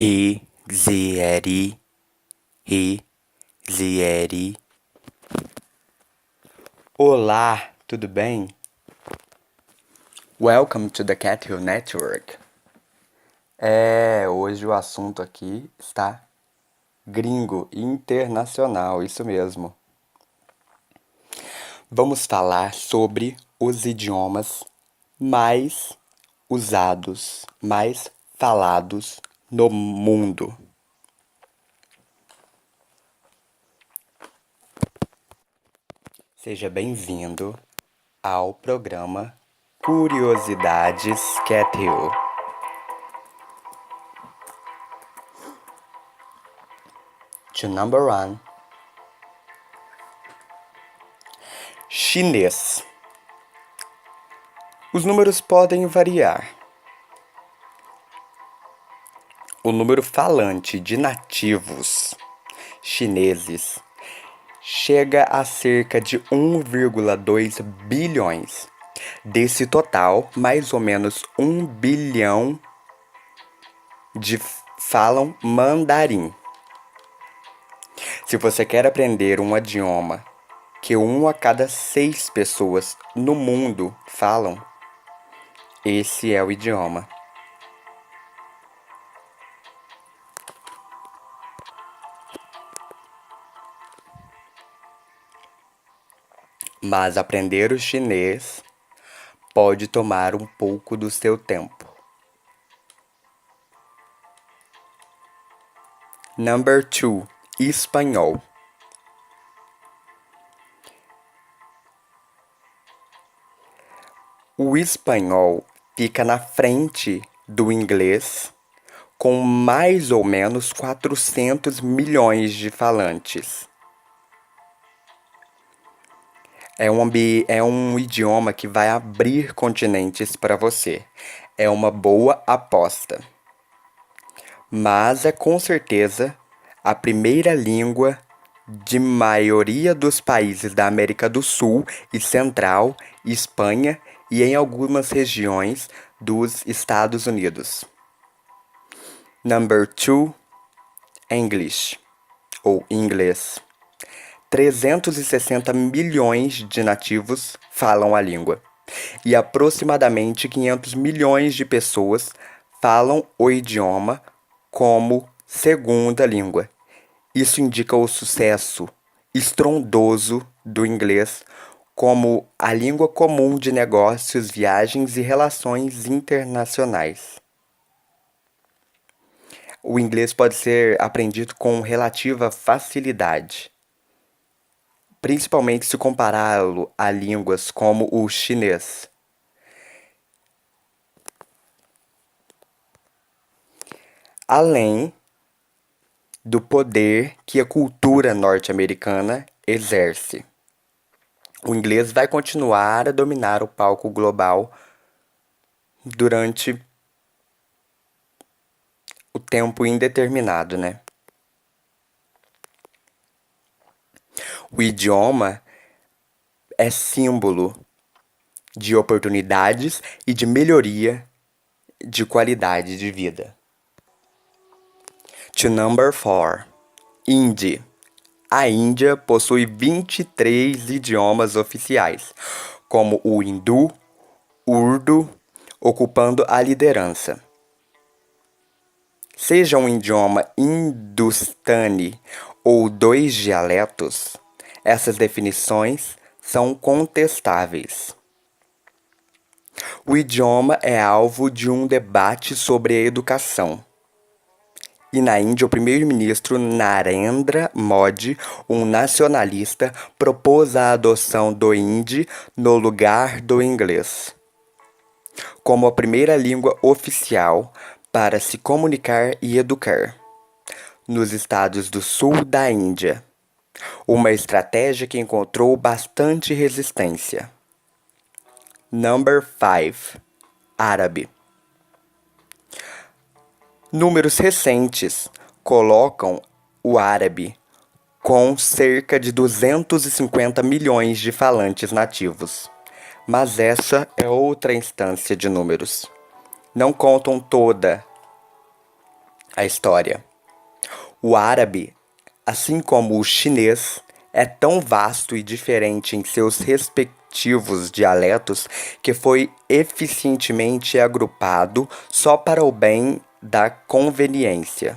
E, zieri, e, zieri. Olá, tudo bem? Welcome to the Cat Hill Network. Hoje o assunto aqui está gringo, internacional, isso mesmo. Vamos falar sobre os idiomas mais usados, mais falados no mundo. Seja bem-vindo ao programa Curiosidades Cat Hill. To number one. Chinês. Os números podem variar. O número falante de nativos chineses chega a cerca de 1,2 bilhões. Desse total, mais ou menos 1 bilhão falam mandarim. Se você quer aprender um idioma que 1 a cada 6 pessoas no mundo falam, esse é o idioma. Mas aprender o chinês pode tomar um pouco do seu tempo. Number 2. Espanhol. O espanhol fica na frente do inglês, com mais ou menos 400 milhões de falantes. É um idioma que vai abrir continentes para você. É uma boa aposta. Mas é com certeza a primeira língua de maioria dos países da América do Sul e Central, Espanha e em algumas regiões dos Estados Unidos. Number 2, English, ou inglês. 360 milhões de nativos falam a língua, e aproximadamente 500 milhões de pessoas falam o idioma como segunda língua. Isso indica o sucesso estrondoso do inglês como a língua comum de negócios, viagens e relações internacionais. O inglês pode ser aprendido com relativa facilidade, principalmente se compará-lo a línguas como o chinês. Além do poder que a cultura norte-americana exerce, o inglês vai continuar a dominar o palco global durante o tempo indeterminado, né? O idioma é símbolo de oportunidades e de melhoria de qualidade de vida. To number 4. Hindi. A Índia possui 23 idiomas oficiais, como o hindu, urdu, ocupando a liderança. Seja um idioma hindustani ou 2 dialetos, essas definições são contestáveis. O idioma é alvo de um debate sobre a educação. E na Índia, o primeiro-ministro Narendra Modi, um nacionalista, propôs a adoção do hindi no lugar do inglês, como a primeira língua oficial para se comunicar e educar nos estados do sul da Índia. Uma estratégia que encontrou bastante resistência. Number 5. Árabe. Números recentes colocam o árabe com cerca de 250 milhões de falantes nativos. Mas essa é outra instância de números. Não contam toda A história. O árabe, assim como o chinês, é tão vasto e diferente em seus respectivos dialetos que foi eficientemente agrupado só para o bem da conveniência.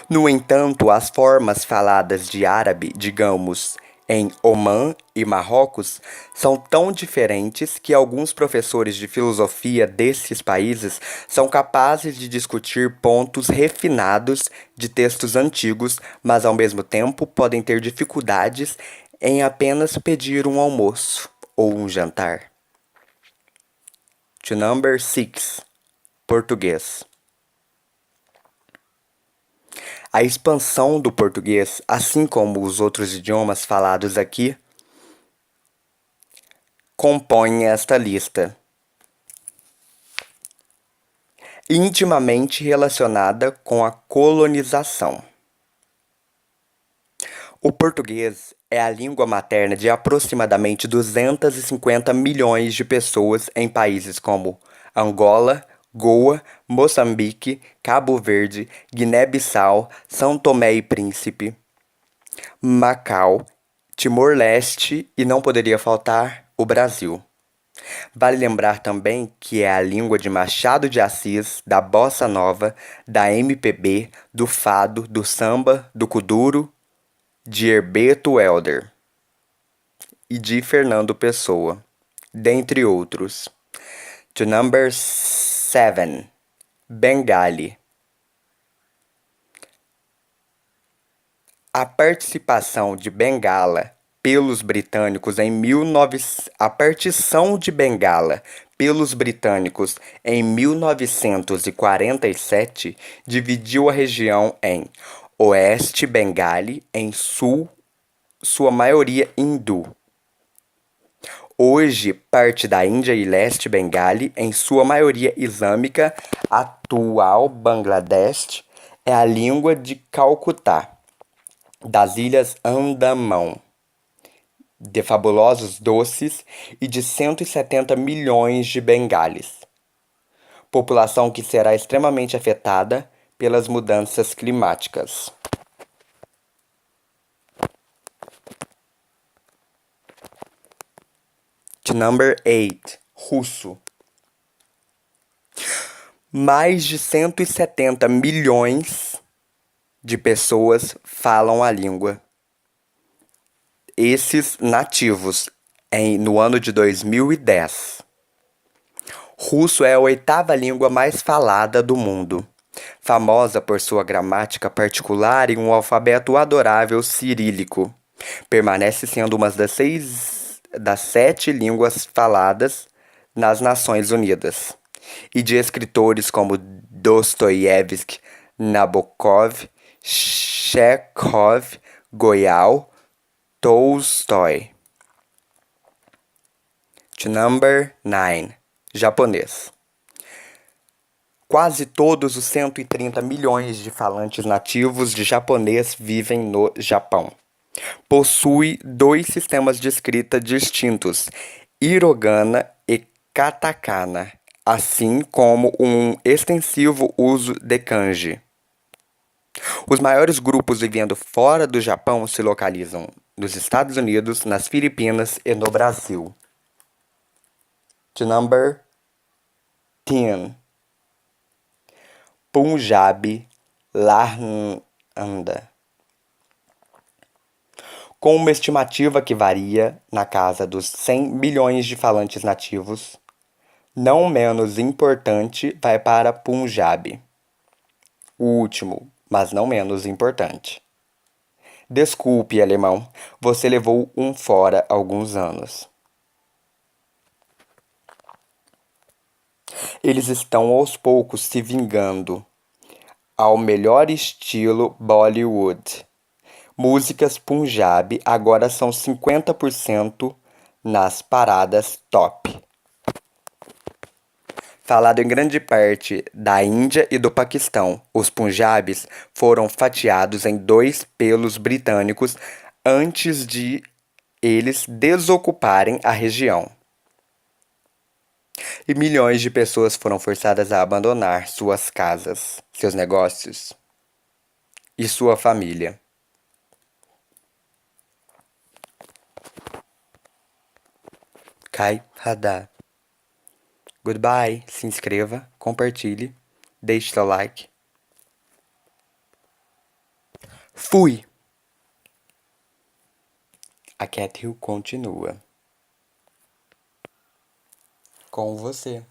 No entanto, as formas faladas de árabe, digamos, em Omã e Marrocos, são tão diferentes que alguns professores de filosofia desses países são capazes de discutir pontos refinados de textos antigos, mas ao mesmo tempo podem ter dificuldades em apenas pedir um almoço ou um jantar. To number 6. Português. A expansão do português, assim como os outros idiomas falados aqui, compõem esta lista, intimamente relacionada com a colonização. O português é a língua materna de aproximadamente 250 milhões de pessoas em países como Angola, Goa, Moçambique, Cabo Verde, Guiné-Bissau, São Tomé e Príncipe, Macau, Timor-Leste e não poderia faltar o Brasil. Vale lembrar também que é a língua de Machado de Assis, da bossa nova, da MPB, do fado, do samba, do kuduro, de Herbeto Helder e de Fernando Pessoa, dentre outros. To number 7. Bengali. A participação de Bengala pelos britânicos em 19... A partição de Bengala pelos britânicos em 1947 dividiu a região em Oeste Bengali, em Sul, sua maioria hindu. Hoje, parte da Índia e Leste Bengali, em sua maioria islâmica, atual Bangladesh, é a língua de Calcutá, das Ilhas Andamão, de fabulosos doces e de 170 milhões de bengalis. População que será extremamente afetada pelas mudanças climáticas. To number 8. Russo. Mais de 170 milhões de pessoas falam a língua. Esses nativos no ano de 2010. Russo é a 8ª língua mais falada do mundo, famosa por sua gramática particular e um alfabeto adorável cirílico. Permanece sendo uma das 7 línguas faladas nas Nações Unidas, e de escritores como Dostoiévski, Nabokov, Chekhov, Goiás, Tolstói. To number 9. Japonês. Quase todos os 130 milhões de falantes nativos de japonês vivem no Japão. Possui 2 sistemas de escrita distintos, hiragana e katakana, assim como um extensivo uso de kanji. Os maiores grupos vivendo fora do Japão se localizam nos Estados Unidos, nas Filipinas e no Brasil. To number 10. Punjabi Larnanda. Com uma estimativa que varia na casa dos 100 milhões de falantes nativos, não menos importante vai para Punjabi. O último, mas não menos importante. Desculpe, alemão, você levou um fora há alguns anos. Eles estão aos poucos se vingando, ao melhor estilo Bollywood. Músicas Punjabi agora são 50% nas paradas top. Falado em grande parte da Índia e do Paquistão, os Punjabis foram fatiados em 2 pelos britânicos antes de eles desocuparem a região. E milhões de pessoas foram forçadas a abandonar suas casas, seus negócios e sua família. Kai Hadar. Goodbye. Se inscreva, compartilhe, deixe seu like. Fui! A Cat Hill continua com você.